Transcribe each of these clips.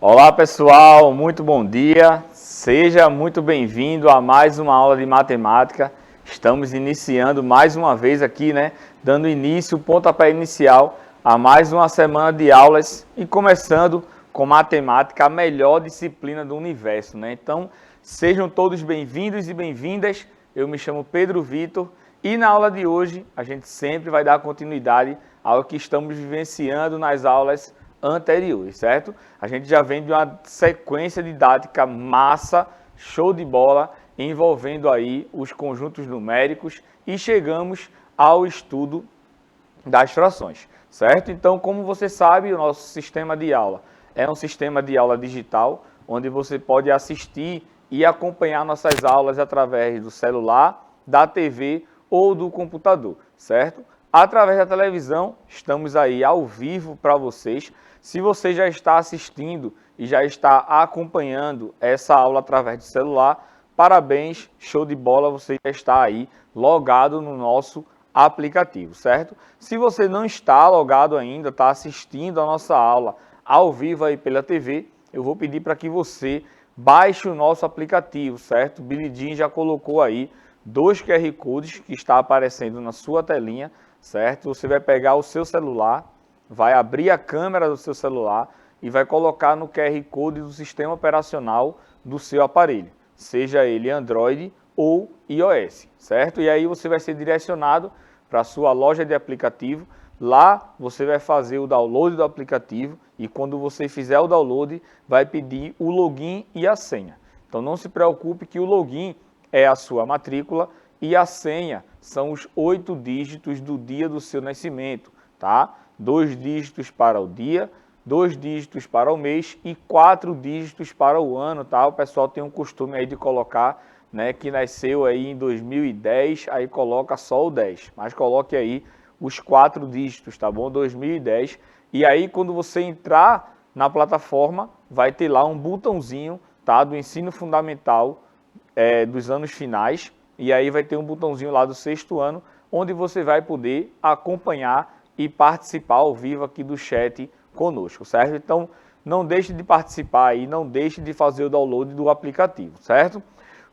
Olá pessoal, muito bom dia, seja muito bem-vindo a mais uma aula de matemática. Estamos iniciando mais uma vez aqui, dando início, pontapé inicial a mais uma semana de aulas e começando com matemática, a melhor disciplina do universo, Então, sejam todos bem-vindos e bem-vindas, eu me chamo Pedro Vitor e na aula de hoje a gente sempre vai dar continuidade ao que estamos vivenciando nas aulas anteriores, certo? A gente já vem de uma sequência didática massa, show de bola, envolvendo aí os conjuntos numéricos e chegamos ao estudo das frações, certo? Então, como você sabe, o nosso sistema de aula é um sistema de aula digital, onde você pode assistir e acompanhar nossas aulas através do celular, da TV ou do computador, certo? Através da televisão, estamos aí ao vivo para vocês. Se você já está assistindo e já está acompanhando essa aula através do celular, parabéns, show de bola, você já está aí logado no nosso aplicativo, certo? Se você não está logado ainda, está assistindo a nossa aula ao vivo aí pela TV, eu vou pedir para que você baixe o nosso aplicativo, certo? Billy Jean já colocou aí 2 QR Codes que está aparecendo na sua telinha, certo? Você vai pegar o seu celular, vai abrir a câmera do seu celular e vai colocar no QR Code do sistema operacional do seu aparelho, seja ele Android ou iOS, certo? E aí você vai ser direcionado para a sua loja de aplicativo. Lá você vai fazer o download do aplicativo e quando você fizer o download, vai pedir o login e a senha. Então não se preocupe que o login é a sua matrícula e a senha são os 8 dígitos do dia do seu nascimento, tá? 2 dígitos para o dia, 2 dígitos para o mês e 4 dígitos para o ano, tá? O pessoal tem um costume aí de colocar, que nasceu aí em 2010, aí coloca só o 10, mas coloque aí os 4 dígitos, tá bom? 2010. E aí quando você entrar na plataforma, vai ter lá um botãozinho, tá? Do ensino fundamental dos anos finais, e aí vai ter um botãozinho lá do 6º ano, onde você vai poder acompanhar e participar ao vivo aqui do chat conosco, certo? Então, não deixe de participar aí, não deixe de fazer o download do aplicativo, certo?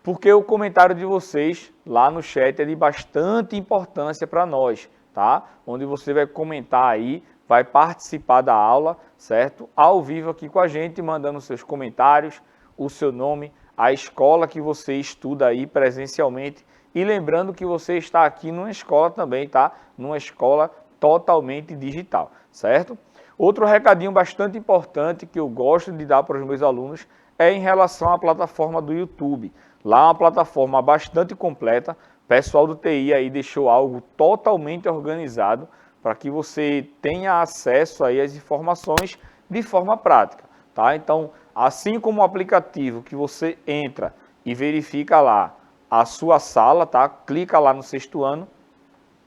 Porque o comentário de vocês lá no chat é de bastante importância para nós, tá? Onde você vai comentar aí, vai participar da aula, certo? Ao vivo aqui com a gente, mandando seus comentários, o seu nome, a escola que você estuda aí presencialmente e lembrando que você está aqui numa escola também, tá? Numa escola totalmente digital, certo? Outro recadinho bastante importante que eu gosto de dar para os meus alunos é em relação à plataforma do YouTube. Lá é uma plataforma bastante completa, o pessoal do TI aí deixou algo totalmente organizado para que você tenha acesso aí às informações de forma prática, tá? Então, assim como o aplicativo que você entra e verifica lá a sua sala, tá? Clica lá no 6º ano,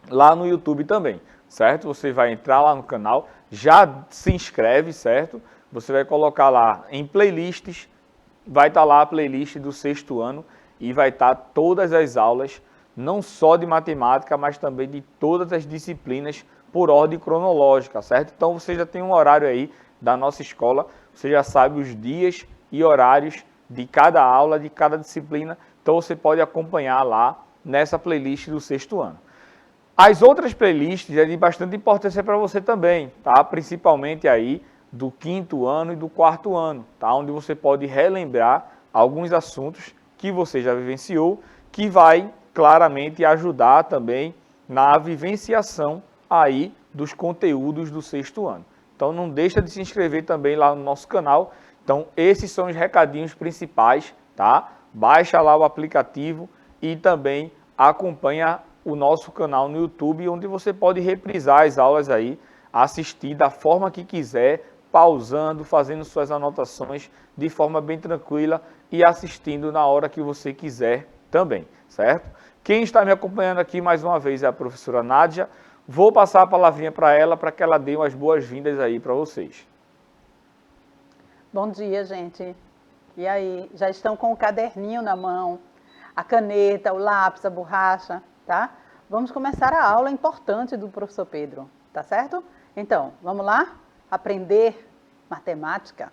lá no YouTube também, certo? Você vai entrar lá no canal, já se inscreve, certo? Você vai colocar lá em playlists, vai estar lá a playlist do 6º ano e vai estar todas as aulas, não só de matemática, mas também de todas as disciplinas por ordem cronológica, certo? Então você já tem um horário aí da nossa escola, você já sabe os dias e horários de cada aula, de cada disciplina, então você pode acompanhar lá nessa playlist do 6º ano. As outras playlists é de bastante importância para você também, tá? Principalmente aí do 5º ano e do 4º ano, tá? Onde você pode relembrar alguns assuntos que você já vivenciou, que vai claramente ajudar também na vivenciação aí dos conteúdos do 6º ano. Então não deixa de se inscrever também lá no nosso canal. Então esses são os recadinhos principais, tá? Baixa lá o aplicativo e também acompanha o nosso canal no YouTube, onde você pode reprisar as aulas aí, assistir da forma que quiser, pausando, fazendo suas anotações de forma bem tranquila e assistindo na hora que você quiser também, certo? Quem está me acompanhando aqui mais uma vez é a professora Nádia. Vou passar a palavrinha para ela, para que ela dê umas boas-vindas aí para vocês. Bom dia, gente. E aí, já estão com o caderninho na mão, a caneta, o lápis, a borracha, tá? Vamos começar a aula importante do professor Pedro, tá certo? Então, vamos lá? Aprender matemática.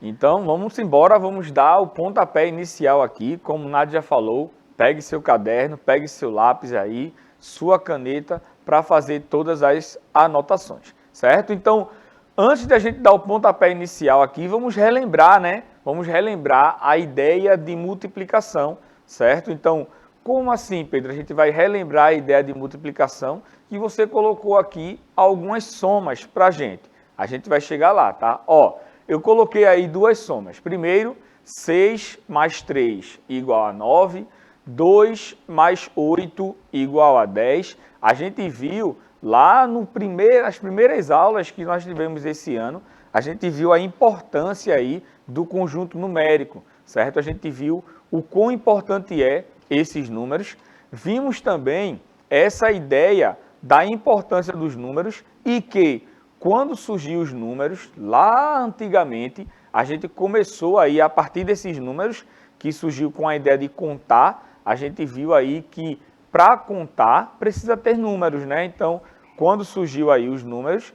Então, vamos embora, vamos dar o pontapé inicial aqui, como o Nádia já falou, pegue seu caderno, pegue seu lápis aí, sua caneta, para fazer todas as anotações, certo? Então, antes da gente dar o pontapé inicial aqui, vamos relembrar, né? Vamos relembrar a ideia de multiplicação, certo? Então, como assim, Pedro? A gente vai relembrar a ideia de multiplicação e você colocou aqui algumas somas para a gente. A gente vai chegar lá, tá? Ó, eu coloquei aí duas somas. Primeiro, 6 mais 3 igual a 9, 2 mais 8 igual a 10. A gente viu lá nas primeiras aulas que nós tivemos esse ano, a gente viu a importância aí do conjunto numérico, certo? A gente viu o quão importante é esses números. Vimos também essa ideia da importância dos números e que quando surgiu os números, lá antigamente, a gente começou aí, a partir desses números, que surgiu com a ideia de contar, a gente viu aí que para contar precisa ter números, né? Então, quando surgiu aí os números,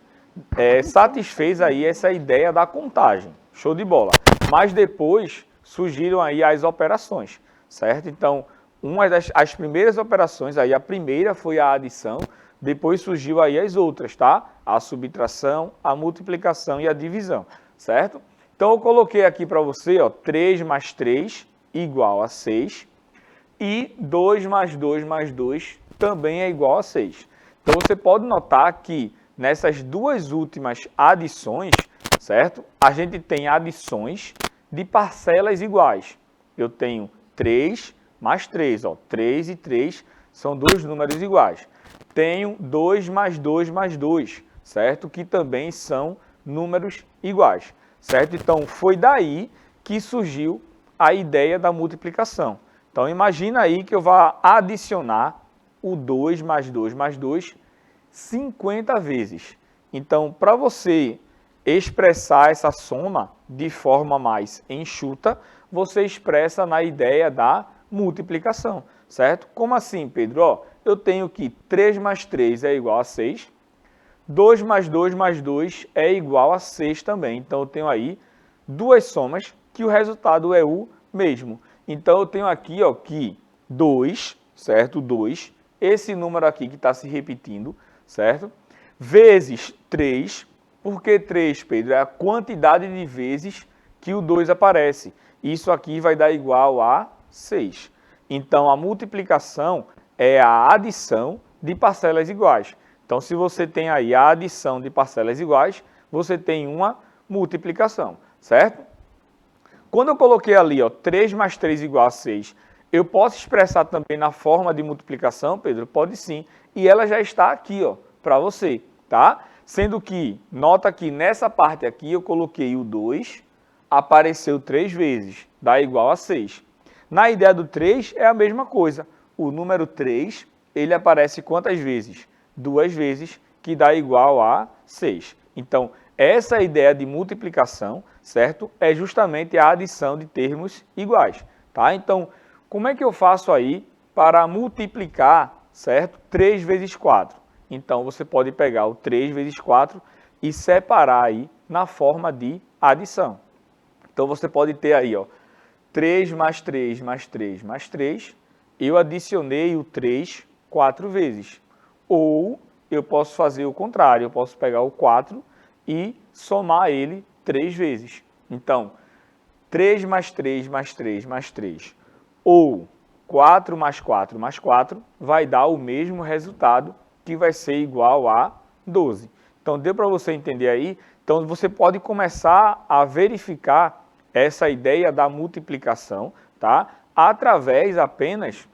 satisfez aí essa ideia da contagem. Show de bola. Mas depois surgiram aí as operações, certo? Então, as primeiras operações, aí a primeira foi a adição, depois surgiu aí as outras, tá? A subtração, a multiplicação e a divisão, certo? Então, eu coloquei aqui para você, ó, 3 mais 3 igual a 6 e 2 mais 2 mais 2 também é igual a 6. Então, você pode notar que nessas duas últimas adições, certo? A gente tem adições de parcelas iguais. Eu tenho 3 mais 3, ó, 3 e 3 são dois números iguais. Tenho 2 mais 2 mais 2, certo? Que também são números iguais, certo? Então, foi daí que surgiu a ideia da multiplicação. Então, imagina aí que eu vá adicionar o 2 mais 2 mais 2 50 vezes. Então, para você expressar essa soma de forma mais enxuta, você expressa na ideia da multiplicação, certo? Como assim, Pedro? Ó, eu tenho que 3 mais 3 é igual a 6, 2 mais 2 mais 2 é igual a 6 também. Então, eu tenho aí duas somas que o resultado é o mesmo. Então, eu tenho aqui ó, que 2, certo? 2, esse número aqui que está se repetindo, certo? Vezes 3, porque 3, Pedro, é a quantidade de vezes que o 2 aparece. Isso aqui vai dar igual a 6. Então, a multiplicação é a adição de parcelas iguais. Então, se você tem aí a adição de parcelas iguais, você tem uma multiplicação, certo? Quando eu coloquei ali, ó, 3 mais 3 igual a 6, eu posso expressar também na forma de multiplicação, Pedro? Pode sim. E ela já está aqui, ó, para você, tá? Sendo que, nota que nessa parte aqui eu coloquei o 2, apareceu 3 vezes, dá igual a 6. Na ideia do 3 é a mesma coisa. O número 3, ele aparece quantas vezes? 2 vezes, que dá igual a 6. Então, essa ideia de multiplicação, certo? É justamente a adição de termos iguais, tá? Então, como é que eu faço aí para multiplicar, certo? 3 vezes 4. Então, você pode pegar o 3 vezes 4 e separar aí na forma de adição. Então, você pode ter aí, ó, 3 mais 3 mais 3 mais 3. Eu adicionei o 3 4 vezes. Ou eu posso fazer o contrário, eu posso pegar o 4 e somar ele 3 vezes. Então, 3 mais 3 mais 3 mais 3 ou 4 mais 4 mais 4 vai dar o mesmo resultado, que vai ser igual a 12. Então, deu para você entender aí? Então, você pode começar a verificar essa ideia da multiplicação, tá? Através apenas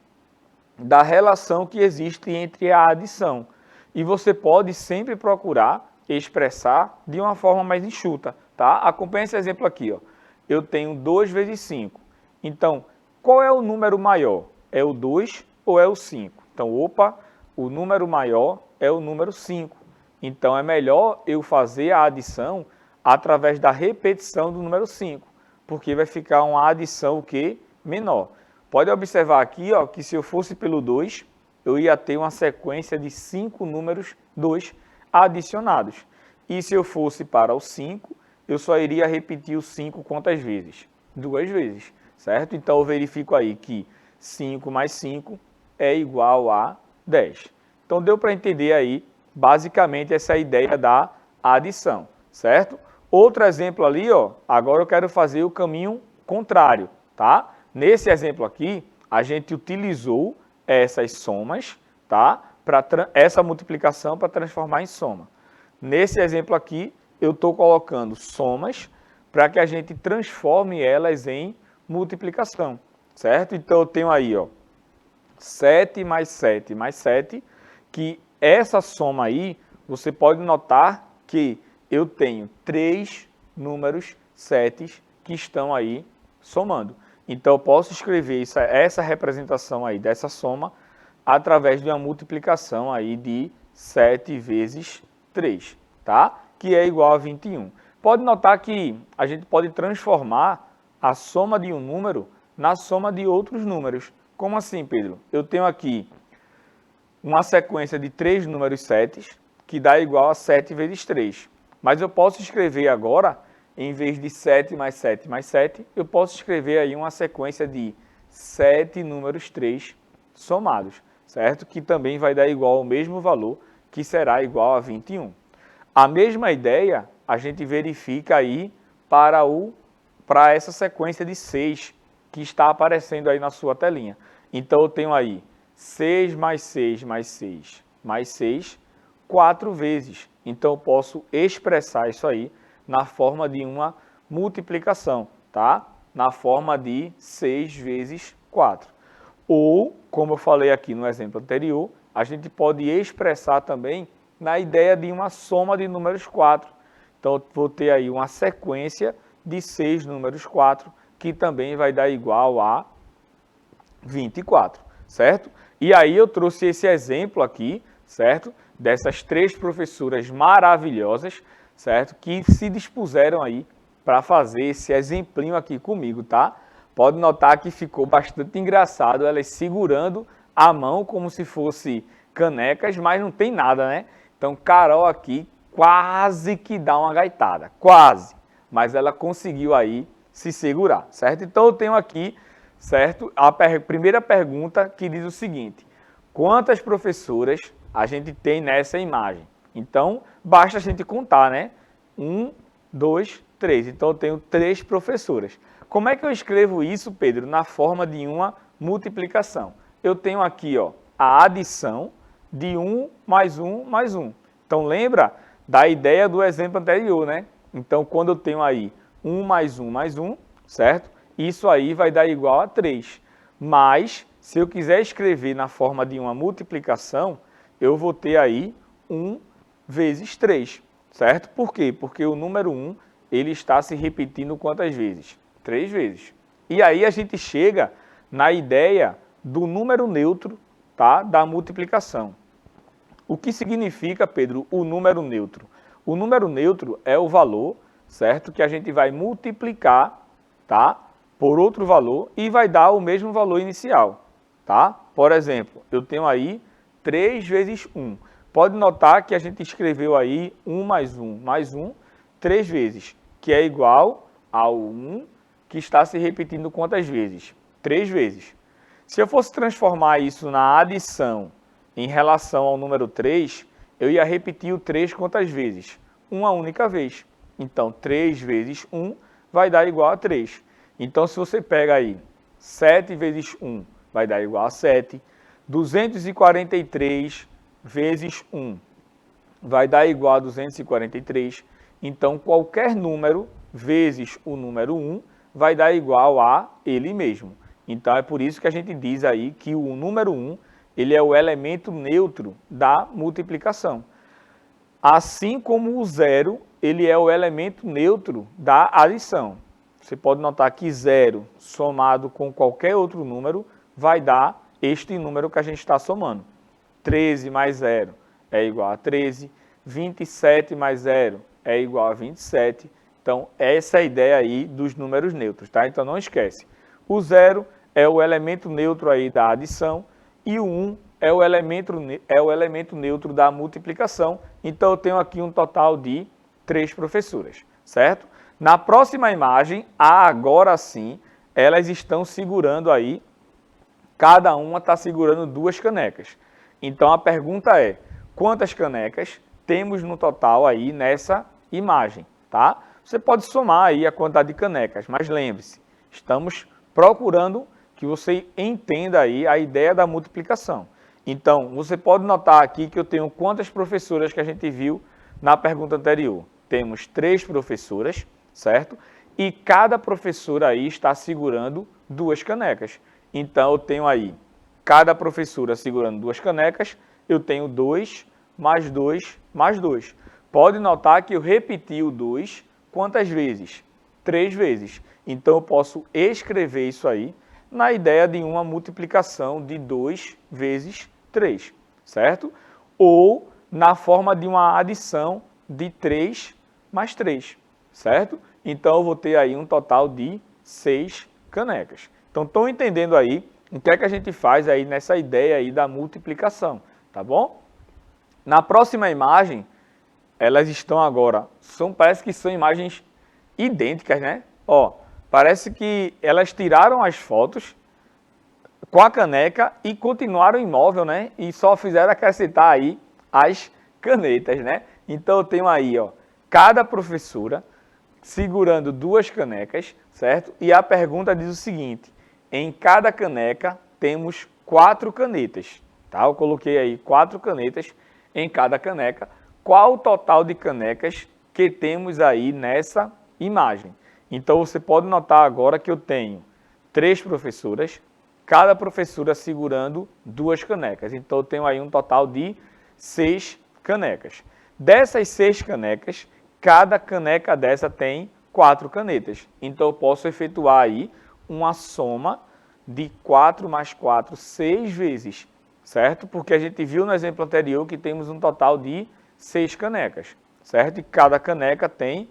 da relação que existe entre a adição. E você pode sempre procurar expressar de uma forma mais enxuta, tá? Acompanhe esse exemplo aqui, ó. Eu tenho 2 vezes 5. Então, qual é o número maior? É o 2 ou é o 5? Então, opa, o número maior é o número 5. Então, é melhor eu fazer a adição através da repetição do número 5, porque vai ficar uma adição o quê? Menor. Pode observar aqui, ó, que se eu fosse pelo 2, eu ia ter uma sequência de 5 números 2 adicionados. E se eu fosse para o 5, eu só iria repetir o 5 quantas vezes? 2 vezes, certo? Então, eu verifico aí que 5 mais 5 é igual a 10. Então, deu para entender aí, basicamente, essa ideia da adição, certo? Outro exemplo ali, ó, agora eu quero fazer o caminho contrário, tá? Nesse exemplo aqui, a gente utilizou essas somas, tá? Essa multiplicação para transformar em soma. Nesse exemplo aqui, eu estou colocando somas para que a gente transforme elas em multiplicação, certo? Então, eu tenho aí, ó, 7 mais 7 mais 7, que essa soma aí, você pode notar que eu tenho 3 números 7 que estão aí somando. Então, eu posso escrever essa representação aí dessa soma através de uma multiplicação aí de 7 vezes 3, tá? Que é igual a 21. Pode notar que a gente pode transformar a soma de um número na soma de outros números. Como assim, Pedro? Eu tenho aqui uma sequência de 3 números 7, que dá igual a 7 vezes 3. Mas eu posso escrever agora, em vez de 7 mais 7 mais 7, eu posso escrever aí uma sequência de 7 números 3 somados, certo? Que também vai dar igual ao mesmo valor, que será igual a 21. A mesma ideia a gente verifica aí para essa sequência de 6 que está aparecendo aí na sua telinha. Então, eu tenho aí 6 mais 6 mais 6 mais 6, 4 vezes. Então, eu posso expressar isso aí na forma de uma multiplicação, tá? Na forma de 6 vezes 4. Ou, como eu falei aqui no exemplo anterior, a gente pode expressar também na ideia de uma soma de números 4. Então, eu vou ter aí uma sequência de 6 números 4, que também vai dar igual a 24, certo? E aí eu trouxe esse exemplo aqui, certo? Dessas 3 professoras maravilhosas, certo? Que se dispuseram aí para fazer esse exemplinho aqui comigo, tá? Pode notar que ficou bastante engraçado, elas segurando a mão como se fosse canecas, mas não tem nada, né? Então, Carol aqui quase que dá uma gaitada, quase. Mas ela conseguiu aí se segurar, certo? Então, eu tenho aqui, certo, a primeira pergunta que diz o seguinte: quantas professoras a gente tem nessa imagem? Então, basta a gente contar, né? 1, 2, 3. Então, eu tenho 3 professoras. Como é que eu escrevo isso, Pedro, na forma de uma multiplicação? Eu tenho aqui, ó, a adição de 1 mais 1 mais 1. Então, lembra da ideia do exemplo anterior, né? Então, quando eu tenho aí 1 mais 1 mais 1, certo? Isso aí vai dar igual a 3. Mas, se eu quiser escrever na forma de uma multiplicação, eu vou ter aí 1 vezes 3, certo? Por quê? Porque o número 1, ele está se repetindo quantas vezes? 3 vezes. E aí a gente chega na ideia do número neutro, tá? Da multiplicação. O que significa, Pedro, o número neutro? O número neutro é o valor, certo? Que a gente vai multiplicar, tá? Por outro valor e vai dar o mesmo valor inicial, tá? Por exemplo, eu tenho aí 3 vezes 1. Pode notar que a gente escreveu aí 1 mais 1 mais 1 3 vezes, que é igual ao 1, que está se repetindo quantas vezes? 3 vezes. Se eu fosse transformar isso na adição em relação ao número 3, eu ia repetir o 3 quantas vezes? Uma única vez. Então, 3 vezes 1 vai dar igual a 3. Então, se você pega aí 7 vezes 1 vai dar igual a 7. 243 vezes 1 vai dar igual a 243. Então, qualquer número vezes o número 1 vai dar igual a ele mesmo. Então, é por isso que a gente diz aí que o número 1 ele é o elemento neutro da multiplicação. Assim como o 0, ele é o elemento neutro da adição. Você pode notar que 0 somado com qualquer outro número vai dar este número que a gente está somando. 13 mais 0 é igual a 13. 27 mais 0 é igual a 27. Então, essa é a ideia aí dos números neutros, tá? Então, não esquece. O 0 é o elemento neutro aí da adição e o 1 é o elemento neutro da multiplicação. Então, eu tenho aqui um total de 3 professoras, certo? Na próxima imagem, agora sim, elas estão segurando aí, cada uma está segurando 2 canecas. Então a pergunta é, quantas canecas temos no total aí nessa imagem, tá? Você pode somar aí a quantidade de canecas, mas lembre-se, estamos procurando que você entenda aí a ideia da multiplicação. Então, você pode notar aqui que eu tenho quantas professoras que a gente viu na pergunta anterior. Temos 3 professoras, certo? E cada professora aí está segurando 2 canecas. Então, eu tenho aí, cada professora segurando 2 canecas, eu tenho 2 mais 2 mais 2. Pode notar que eu repeti o 2 quantas vezes? 3 vezes. Então, eu posso escrever isso aí na ideia de uma multiplicação de 2 vezes 3, certo? Ou na forma de uma adição de 3 mais 3, certo? Então, eu vou ter aí um total de 6 canecas. Então, estão entendendo aí o que é que a gente faz aí nessa ideia aí da multiplicação, tá bom? Na próxima imagem, elas estão agora, parece que são imagens idênticas, né? Ó, parece que elas tiraram as fotos com a caneca e continuaram imóvel, né? E só fizeram acrescentar aí as canetas, né? Então eu tenho aí, ó, cada professora segurando 2 canecas, certo? E a pergunta diz o seguinte, em cada caneca temos 4 canetas, tá? Eu coloquei aí 4 canetas em cada caneca. Qual o total de canecas que temos aí nessa imagem? Então você pode notar agora que eu tenho 3 professoras, cada professora segurando 2 canecas. Então eu tenho aí um total de 6 canecas. Dessas 6 canecas, cada caneca dessa tem 4 canetas. Então eu posso efetuar aí uma soma de 4 mais 4, 6 vezes, certo? Porque a gente viu no exemplo anterior que temos um total de 6 canecas, certo? E cada caneca tem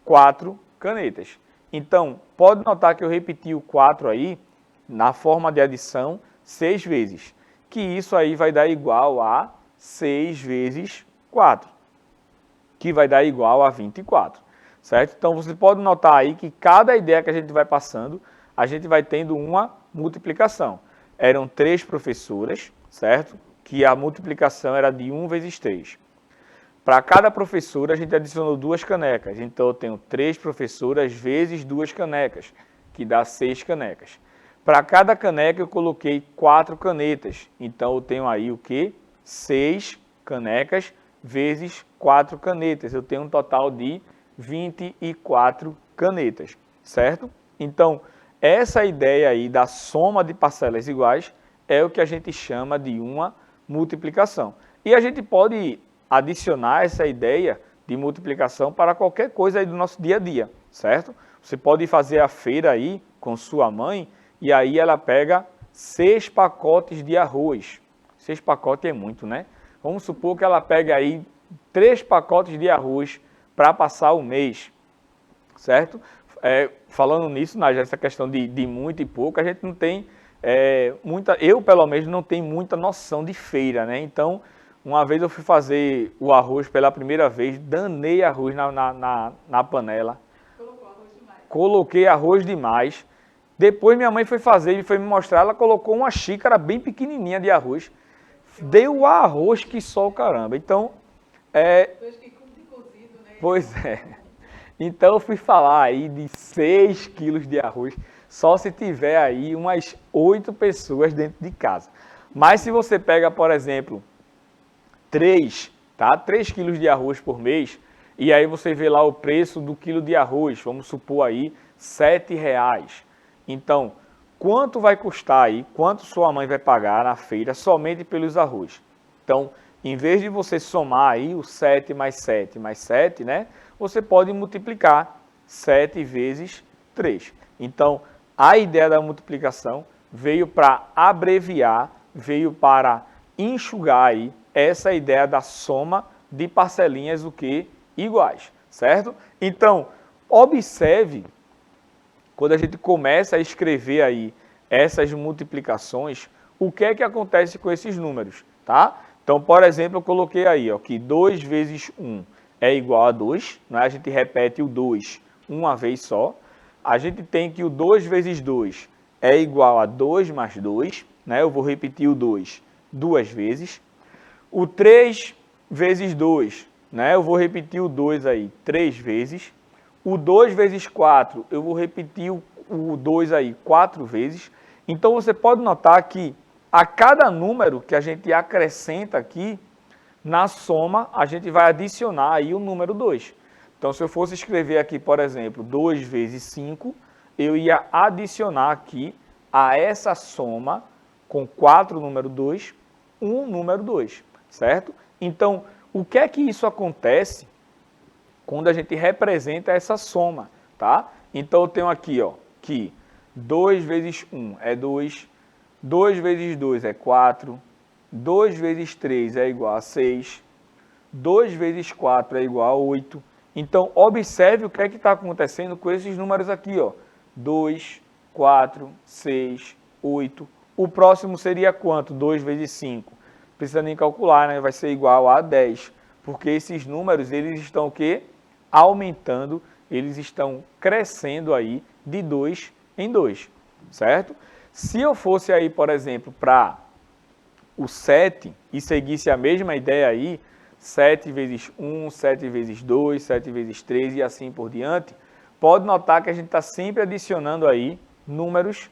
4 canetas. Então, pode notar que eu repeti o 4 aí, na forma de adição, 6 vezes. Que isso aí vai dar igual a 6 vezes 4, que vai dar igual a 24, certo? Então, você pode notar aí que cada ideia que a gente vai passando, a gente vai tendo uma multiplicação. Eram 3 professoras, certo? Que a multiplicação era de 1 vezes 3. Para cada professora, a gente adicionou 2 canecas. Então, eu tenho 3 professoras vezes 2 canecas, que dá 6 canecas. Para cada caneca, eu coloquei 4 canetas. Então, eu tenho aí o quê? 6 canecas vezes 4 canetas. Eu tenho um total de 24 canetas, certo? Então, essa ideia aí da soma de parcelas iguais é o que a gente chama de uma multiplicação. E a gente pode adicionar essa ideia de multiplicação para qualquer coisa aí do nosso dia a dia, certo? Você pode fazer a feira aí com sua mãe e aí ela pega 6 pacotes de arroz. 6 pacotes é muito, né? Vamos supor que ela pega aí 3 pacotes de arroz para passar o mês, certo? Falando nisso, nessa questão de muito e pouco, a gente não tem eu pelo menos não tenho muita noção de feira, né? Então, uma vez eu fui fazer o arroz pela primeira vez, danei arroz na panela. Colocou arroz demais. Coloquei arroz demais. Depois minha mãe foi fazer e foi me mostrar, ela colocou uma xícara bem pequenininha de arroz. Deu arroz que só o caramba. Então, pois é. Então eu fui falar aí de 6 quilos de arroz, só se tiver aí umas 8 pessoas dentro de casa. Mas se você pega, por exemplo, 3 quilos de arroz por mês, e aí você vê lá o preço do quilo de arroz, vamos supor aí, R$ 7,00. Então, quanto vai custar aí, quanto sua mãe vai pagar na feira somente pelos arroz? Então, em vez de você somar aí o 7 mais 7 mais 7, né? Você pode multiplicar 7 vezes 3. Então, a ideia da multiplicação veio para abreviar, veio para enxugar aí essa ideia da soma de parcelinhas o que? Iguais, certo? Então, observe, quando a gente começa a escrever aí essas multiplicações, o que é que acontece com esses números, tá? Então, por exemplo, eu coloquei aí, ó, que 2 vezes 1 é igual a 2, né? A gente repete o 2 uma vez só. A gente tem que o 2 vezes 2 é igual a 2 mais 2, né? Eu vou repetir o 2 duas vezes. O 3 vezes 2, né? Eu vou repetir o 2 aí 3 vezes. O 2 vezes 4, eu vou repetir o 2 aí 4 vezes. Então, você pode notar que a cada número que a gente acrescenta aqui, na soma, a gente vai adicionar aí o número 2. Então, se eu fosse escrever aqui, por exemplo, 2 vezes 5, eu ia adicionar aqui a essa soma com 4 número 2, um número 2, certo? Então, o que é que isso acontece quando a gente representa essa soma, tá? Então, eu tenho aqui, ó, que 2 vezes 1 é 2, 2 vezes 2 é 4, 2 vezes 3 é igual a 6, 2 vezes 4 é igual a 8. Então, observe o que é que está acontecendo com esses números aqui, ó. 2, 4, 6, 8. O próximo seria quanto? 2 vezes 5. Precisa nem calcular, né? Vai ser igual a 10. Porque esses números, eles estão o quê? Aumentando, eles estão crescendo aí de 2 em 2, certo? Se eu fosse aí, por exemplo, para o 7 e seguisse a mesma ideia aí, 7 vezes 1, 7 vezes 2, 7 vezes 3 e assim por diante, pode notar que a gente está sempre adicionando aí números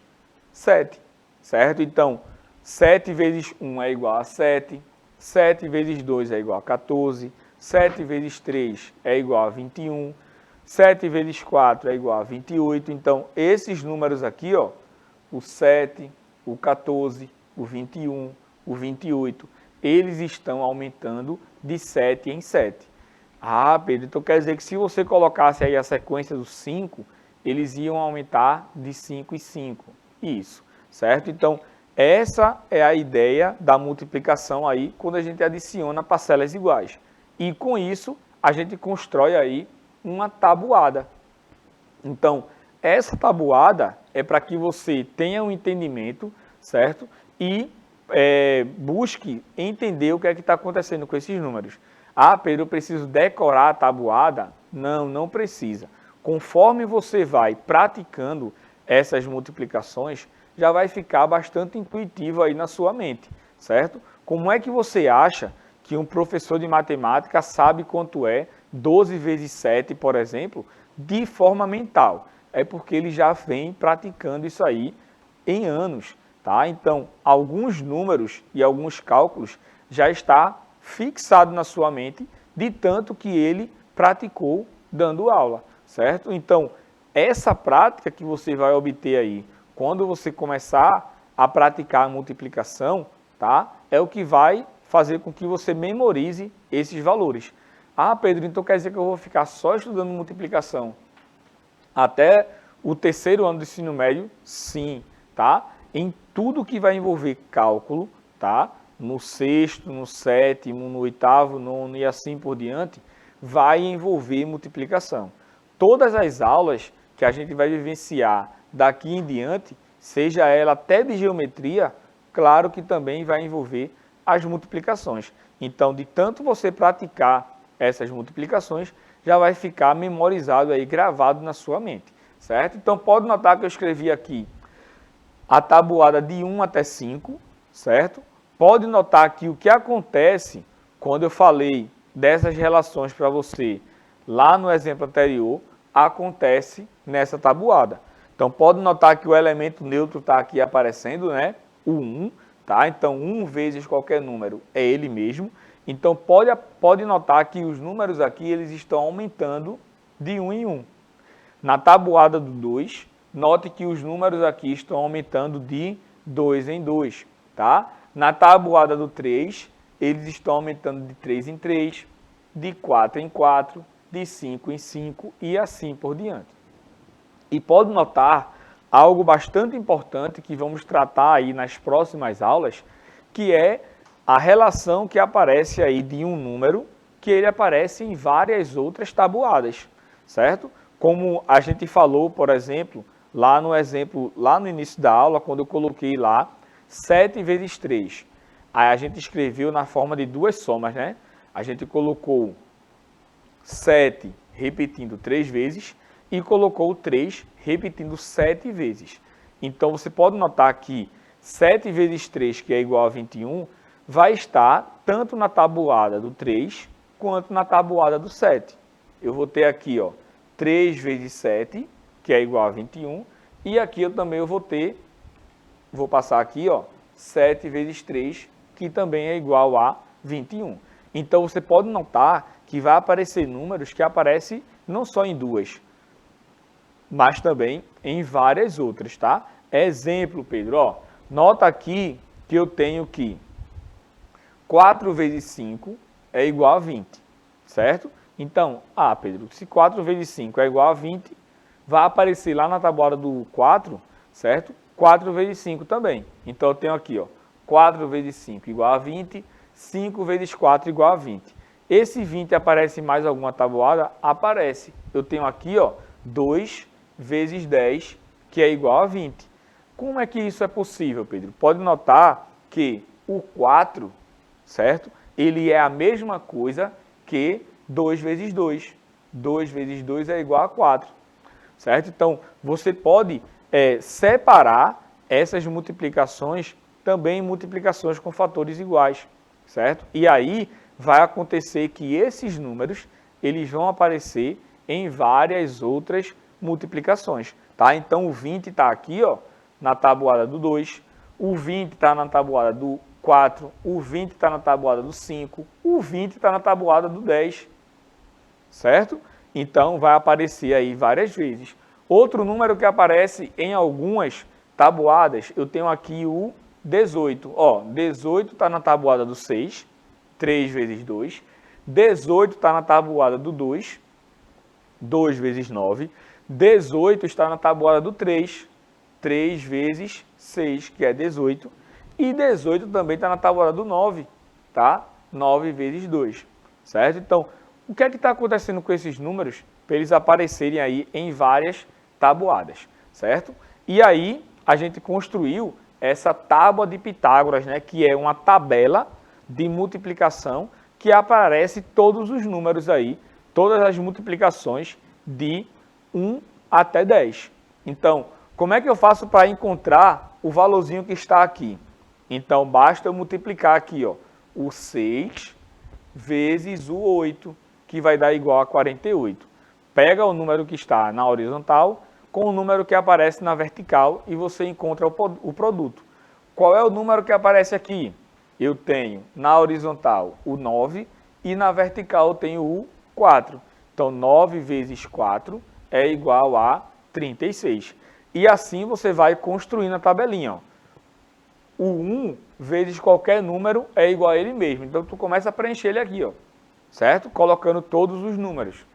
7, certo? Então, 7 vezes 1 é igual a 7, 7 vezes 2 é igual a 14, 7 vezes 3 é igual a 21, 7 vezes 4 é igual a 28. Então, esses números aqui, ó, o 7, o 14, o 21, o 28, eles estão aumentando de 7 em 7. Ah, Pedro, então quer dizer que se você colocasse aí a sequência dos 5, eles iam aumentar de 5 em 5. Isso, certo? Então, essa é a ideia da multiplicação aí, quando a gente adiciona parcelas iguais. E com isso, a gente constrói aí uma tabuada. Então, essa tabuada é para que você tenha um entendimento, certo? E busque entender o que é que está acontecendo com esses números. Ah, Pedro, eu preciso decorar a tabuada? Não, não precisa. Conforme você vai praticando essas multiplicações, já vai ficar bastante intuitivo aí na sua mente, certo? Como é que você acha que um professor de matemática sabe quanto é 12 vezes 7, por exemplo, de forma mental? É porque ele já vem praticando isso aí em anos, tá? Então, alguns números e alguns cálculos já está fixado na sua mente de tanto que ele praticou dando aula, certo? Então, essa prática que você vai obter aí, quando você começar a praticar a multiplicação, tá? É o que vai fazer com que você memorize esses valores. Ah, Pedro, então quer dizer que eu vou ficar só estudando multiplicação até o terceiro ano do ensino médio? Sim, tá? Em tudo que vai envolver cálculo, tá? No sexto, no sétimo, no oitavo, nono e assim por diante, vai envolver multiplicação. Todas as aulas que a gente vai vivenciar daqui em diante, seja ela até de geometria, claro que também vai envolver as multiplicações. Então, de tanto você praticar essas multiplicações, já vai ficar memorizado aí, gravado na sua mente, certo? Então, pode notar que eu escrevi aqui a tabuada de 1 até 5, certo? Pode notar que o que acontece quando eu falei dessas relações para você lá no exemplo anterior, acontece nessa tabuada. Então, pode notar que o elemento neutro está aqui aparecendo, né? O 1, tá? Então, 1 vezes qualquer número é ele mesmo. Então, pode notar que os números aqui eles estão aumentando de 1 em 1. Na tabuada do 2, note que os números aqui estão aumentando de 2 em 2, tá? Na tabuada do 3, eles estão aumentando de 3 em 3, de 4 em 4, de 5 em 5 e assim por diante. E pode notar algo bastante importante que vamos tratar aí nas próximas aulas, que é a relação que aparece aí de um número, que ele aparece em várias outras tabuadas, certo? Como a gente falou, por exemplo, lá no início da aula, quando eu coloquei lá 7 vezes 3. Aí a gente escreveu na forma de duas somas, né? A gente colocou 7 repetindo 3 vezes e colocou o 3 repetindo 7 vezes. Então, você pode notar que 7 vezes 3, que é igual a 21, vai estar tanto na tabuada do 3 quanto na tabuada do 7. Eu vou ter aqui, ó, 3 vezes 7, que é igual a 21, e aqui eu também vou passar aqui, ó, 7 vezes 3, que também é igual a 21. Então, você pode notar que vai aparecer números que aparecem não só em duas, mas também em várias outras, tá? Exemplo, Pedro, ó, nota aqui que eu tenho que 4 vezes 5 é igual a 20, certo? Então, Pedro, se 4 vezes 5 é igual a 20, vai aparecer lá na tabuada do 4, certo? 4 vezes 5 também. Então, eu tenho aqui, ó, 4 vezes 5 igual a 20, 5 vezes 4 igual a 20. Esse 20 aparece em mais alguma tabuada? Aparece. Eu tenho aqui, ó, 2 vezes 10, que é igual a 20. Como é que isso é possível, Pedro? Pode notar que o 4, certo? Ele é a mesma coisa que 2 vezes 2. 2 vezes 2 é igual a 4, certo? Então, você pode separar essas multiplicações também em multiplicações com fatores iguais, certo? E aí vai acontecer que esses números, eles vão aparecer em várias outras multiplicações, tá? Então, o 20 está aqui, ó, na tabuada do 2, o 20 está na tabuada do 4, o 20 está na tabuada do 5, o 20 está na tabuada do 10, certo? Então, vai aparecer aí várias vezes. Outro número que aparece em algumas tabuadas, eu tenho aqui o 18. Ó, 18 está na tabuada do 6, 3 vezes 2. 18 está na tabuada do 2, 2 vezes 9. 18 está na tabuada do 3, 3 vezes 6, que é 18. E 18 também está na tabuada do 9, tá? 9 vezes 2, certo? Então, o que é que está acontecendo com esses números para eles aparecerem aí em várias tabuadas, certo? E aí, a gente construiu essa tábua de Pitágoras, né? Que é uma tabela de multiplicação que aparece todos os números aí, todas as multiplicações de 1 até 10. Então, como é que eu faço para encontrar o valorzinho que está aqui? Então, basta eu multiplicar aqui, ó, o 6 vezes o 8, que vai dar igual a 48. Pega o número que está na horizontal com o número que aparece na vertical e você encontra o produto. Qual é o número que aparece aqui? Eu tenho na horizontal o 9 e na vertical eu tenho o 4. Então, 9 vezes 4 é igual a 36. E assim você vai construindo a tabelinha, ó. O 1 vezes qualquer número é igual a ele mesmo. Então, tu começa a preencher ele aqui, ó, certo? Colocando todos os números.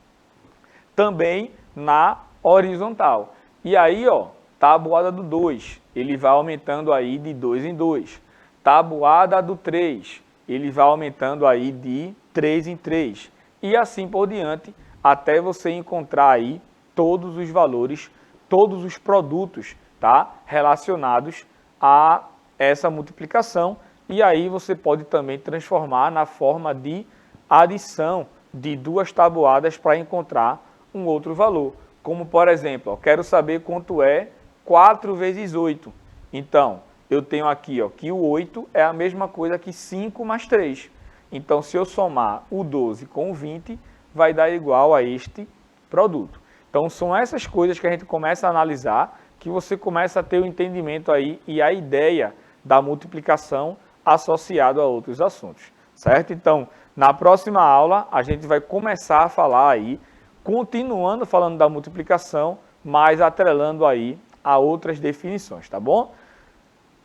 Também na horizontal. E aí, ó, tabuada do 2, ele vai aumentando aí de 2 em 2. Tabuada do 3, ele vai aumentando aí de 3 em 3. E assim por diante, até você encontrar aí todos os valores, todos os produtos, tá? Relacionados a essa multiplicação. E aí você pode também transformar na forma de adição de duas tabuadas para encontrar um outro valor. Como, por exemplo, ó, quero saber quanto é 4 vezes 8. Então, eu tenho aqui, ó, que o 8 é a mesma coisa que 5 mais 3. Então, se eu somar o 12 com o 20, vai dar igual a este produto. Então, são essas coisas que a gente começa a analisar, que você começa a ter o entendimento aí e a ideia da multiplicação associado a outros assuntos, certo? Então, na próxima aula, a gente vai começar a falar aí, continuando falando da multiplicação, mas atrelando aí a outras definições, tá bom?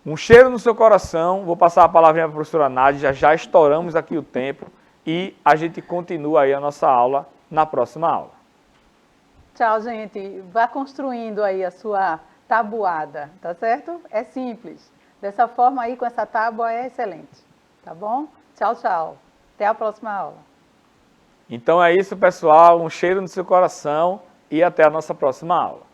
Um cheiro no seu coração, vou passar a palavrinha para a professora Nádia, já estouramos aqui o tempo e a gente continua aí a nossa aula na próxima aula. Tchau, gente. Vá construindo aí a sua tabuada, tá certo? É simples. Dessa forma aí, com essa tábua, é excelente, tá bom? Tchau, tchau. Até a próxima aula. Então é isso, pessoal. Um cheiro no seu coração e até a nossa próxima aula.